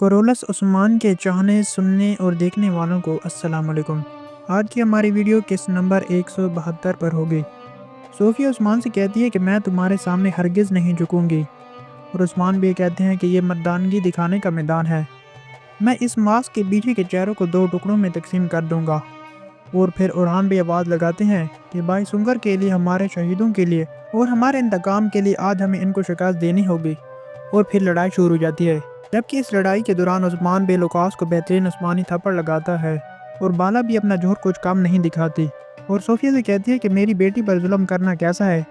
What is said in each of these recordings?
کورولس عثمان کے چاہنے سننے اور دیکھنے والوں کو السلام علیکم۔ آج کی ہماری ویڈیو قسط نمبر 172 پر ہوگی۔ صوفیہ عثمان سے کہتی ہے کہ میں تمہارے سامنے ہرگز نہیں جھکوں گی، اور عثمان بھی کہتے ہیں کہ یہ مردانگی دکھانے کا میدان ہے، میں اس ماسک کے پیچھے کے چہروں کو 2 ٹکڑوں میں تقسیم کر دوں گا۔ اور پھر اورحان بھی آواز لگاتے ہیں کہ بھائی سنگر کے لیے، ہمارے شہیدوں کے لیے اور ہمارے انتقام کے لیے آج ہمیں ان کو شکست دینی ہوگی۔ اور پھر لڑائی شروع ہو جاتی ہے، جبکہ اس لڑائی کے دوران عثمان بے لوکاس کو بہترین عثمانی تھپڑ لگاتا ہے، اور بالا بھی اپنا جوہر کچھ کم نہیں دکھاتی، اور صوفیہ سے کہتی ہے کہ میری بیٹی پر ظلم کرنا کیسا ہے،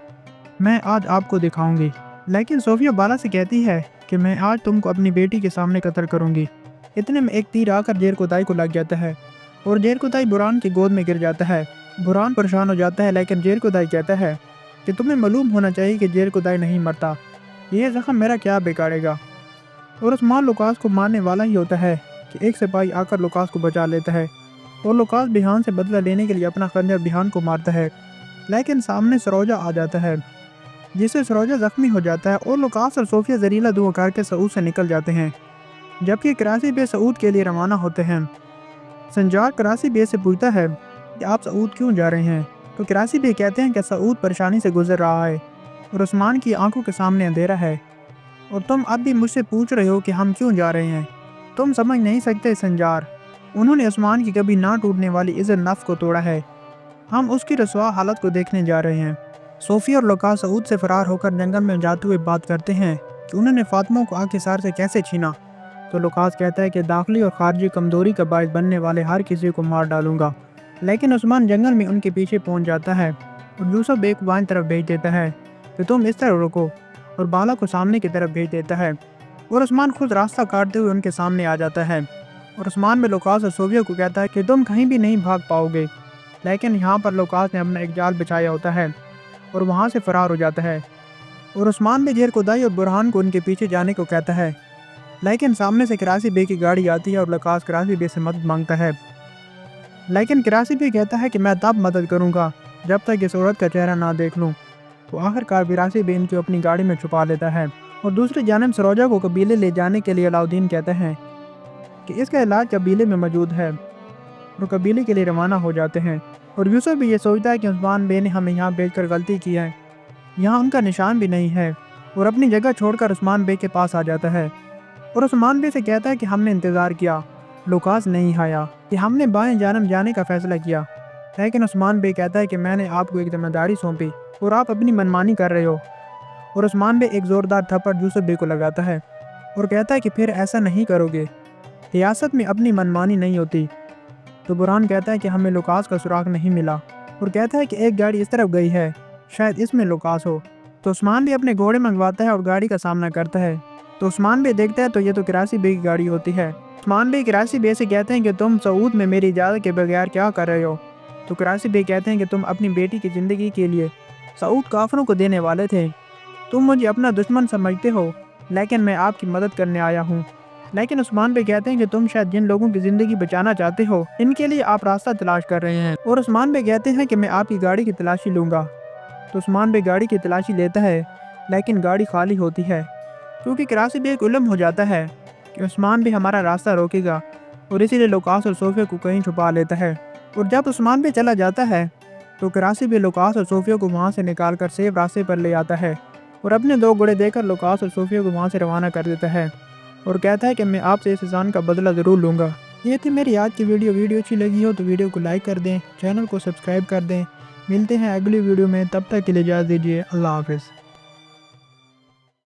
میں آج آپ کو دکھاؤں گی۔ لیکن صوفیہ بالا سے کہتی ہے کہ میں آج تم کو اپنی بیٹی کے سامنے قتل کروں گی۔ اتنے میں ایک تیر آ کر جیرکودائی کو لگ جاتا ہے، اور جیرکودائی برہان کی گود میں گر جاتا ہے۔ برہان پریشان ہو جاتا ہے، لیکن جیرکودائی کہتا ہے کہ تمہیں معلوم ہونا چاہیے کہ جیرکودائی نہیں مرتا، یہ زخم میرا کیا بگاڑے گا۔ اور عثمان لوکاس کو مارنے والا ہی ہوتا ہے کہ ایک سپاہی آ کر لوکاس کو بچا لیتا ہے، اور لوکاس بیہان سے بدلہ لینے کے لیے اپنا خنجر بیہان کو مارتا ہے، لیکن سامنے سروجا آ جاتا ہے، جس سے سروجا زخمی ہو جاتا ہے، اور لوکاس اور صوفیہ زہریلا دھواں کر کے سعود سے نکل جاتے ہیں، جبکہ کراسی بے سعود کے لیے روانہ ہوتے ہیں۔ سنجار کراسی بے سے پوچھتا ہے کہ آپ سعود کیوں جا رہے ہیں، تو کراسی بے کہتے ہیں کہ سعود پریشانی سے گزر رہا ہے، اور عثمان کی آنکھوں کے سامنے اندھیرا ہے، اور تم اب بھی مجھ سے پوچھ رہے ہو کہ ہم کیوں جا رہے ہیں، تم سمجھ نہیں سکتے سنجار، انہوں نے عثمان کی کبھی نہ ٹوٹنے والی عزت نفس کو توڑا ہے، ہم اس کی رسوا حالت کو دیکھنے جا رہے ہیں۔ صوفیہ اور لوکاس سعود سے فرار ہو کر جنگل میں جاتے ہوئے بات کرتے ہیں کہ انہوں نے فاطمہ کو آگ کے سار سے کیسے چھینا، تو لوکاس کہتا ہے کہ داخلی اور خارجی کمزوری کا باعث بننے والے ہر کسی کو مار ڈالوں گا، لیکن عثمان جنگل میں ان کے پیچھے پہنچ جاتا ہے، اور یوسف بے کو بائیں طرف بھیج دیتا ہے کہ تم اس طرف رکو، اور بالا کو سامنے کی طرف بھیج دیتا ہے، اور عثمان خود راستہ کاٹتے ہوئے ان کے سامنے آ جاتا ہے، اور عثمان میں لوکاس اور صوفیہ کو کہتا ہے کہ تم کہیں بھی نہیں بھاگ پاؤ گے، لیکن یہاں پر لوکاس نے اپنا ایک جال بچھایا ہوتا ہے، اور وہاں سے فرار ہو جاتا ہے، اور عثمان بھی جیرکودائی اور برہان کو ان کے پیچھے جانے کو کہتا ہے، لیکن سامنے سے کراسی بے کی گاڑی آتی ہے، اور لوکاس کراسی بے سے مدد مانگتا ہے، لیکن کراسی بے کہتا ہے کہ میں تب مدد کروں گا جب تک اس عورت کا چہرہ نہ دیکھ لوں، تو آخر کار کراسی بے ان کو اپنی گاڑی میں چھپا لیتا ہے، اور دوسری جانب سروجا کو قبیلے لے جانے کے لیے علاؤدین کہتے ہیں کہ اس کا علاج قبیلے میں موجود ہے، اور قبیلے کے لیے روانہ ہو جاتے ہیں، اور یوسف بھی یہ سوچتا ہے کہ عثمان بے نے ہمیں یہاں بھیج کر غلطی کی ہے، یہاں ان کا نشان بھی نہیں ہے، اور اپنی جگہ چھوڑ کر عثمان بے کے پاس آ جاتا ہے، اور عثمان بے سے کہتا ہے کہ ہم نے انتظار کیا، لوکاس نہیں آیا، کہ ہم نے بائیں جانب جانے کا فیصلہ کیا، لیکن عثمان بے کہتا ہے کہ میں نے آپ کو ایک ذمہ داری سونپی اور آپ اپنی منمانی کر رہے ہو، اور عثمان بے ایک زوردار تھپڑ یوسف بے کو لگاتا ہے، اور کہتا ہے کہ پھر ایسا نہیں کرو گے، ریاست میں اپنی منمانی نہیں ہوتی۔ تو برہان کہتا ہے کہ ہمیں لوکاس کا سراغ نہیں ملا، اور کہتا ہے کہ ایک گاڑی اس طرف گئی ہے، شاید اس میں لوکاس ہو، تو عثمان بھی اپنے گھوڑے منگواتا ہے اور گاڑی کا سامنا کرتا ہے، تو عثمان بھی دیکھتا ہے تو یہ تو کراسی بے کی گاڑی ہوتی ہے۔ عثمان بھی کراسی بے سے کہتے ہیں کہ تم سعود میں میری اجازت کے بغیر کیا کر رہے ہو، تو کراسی بے کہتے ہیں کہ تم اپنی بیٹی کی زندگی کے لیے سعود کافروں کو دینے والے تھے، تم مجھے اپنا دشمن سمجھتے ہو، لیکن میں آپ کی مدد کرنے آیا ہوں۔ لیکن عثمان بے کہتے ہیں کہ تم شاید جن لوگوں کی زندگی بچانا چاہتے ہو، ان کے لیے آپ راستہ تلاش کر رہے ہیں، اور عثمان بے کہتے ہیں کہ میں آپ کی گاڑی کی تلاشی لوں گا، تو عثمان بے گاڑی کی تلاشی لیتا ہے، لیکن گاڑی خالی ہوتی ہے، کیونکہ کراسی بے کو علم ہو جاتا ہے کہ عثمان بھی ہمارا راستہ روکے گا، اور اسی لیے لوکاس اور صوفیہ کو کہیں چھپا لیتا ہے، اور جب عثمان بے چلا جاتا ہے تو کراسی بے لوکاس اور صوفیہ کو وہاں سے نکال کر سیف راستے پر لے آتا ہے، اور اپنے 2 گھوڑے دے کر لوکاس اور صوفیہ کو وہاں سے روانہ کر دیتا ہے، اور کہتا ہے کہ میں آپ سے اس احسان کا بدلہ ضرور لوں گا۔ یہ تھی میری آج کی ویڈیو اچھی لگی ہو تو ویڈیو کو لائک کر دیں، چینل کو سبسکرائب کر دیں، ملتے ہیں اگلی ویڈیو میں، تب تک کے لیے اجازت دیجیے، اللہ حافظ۔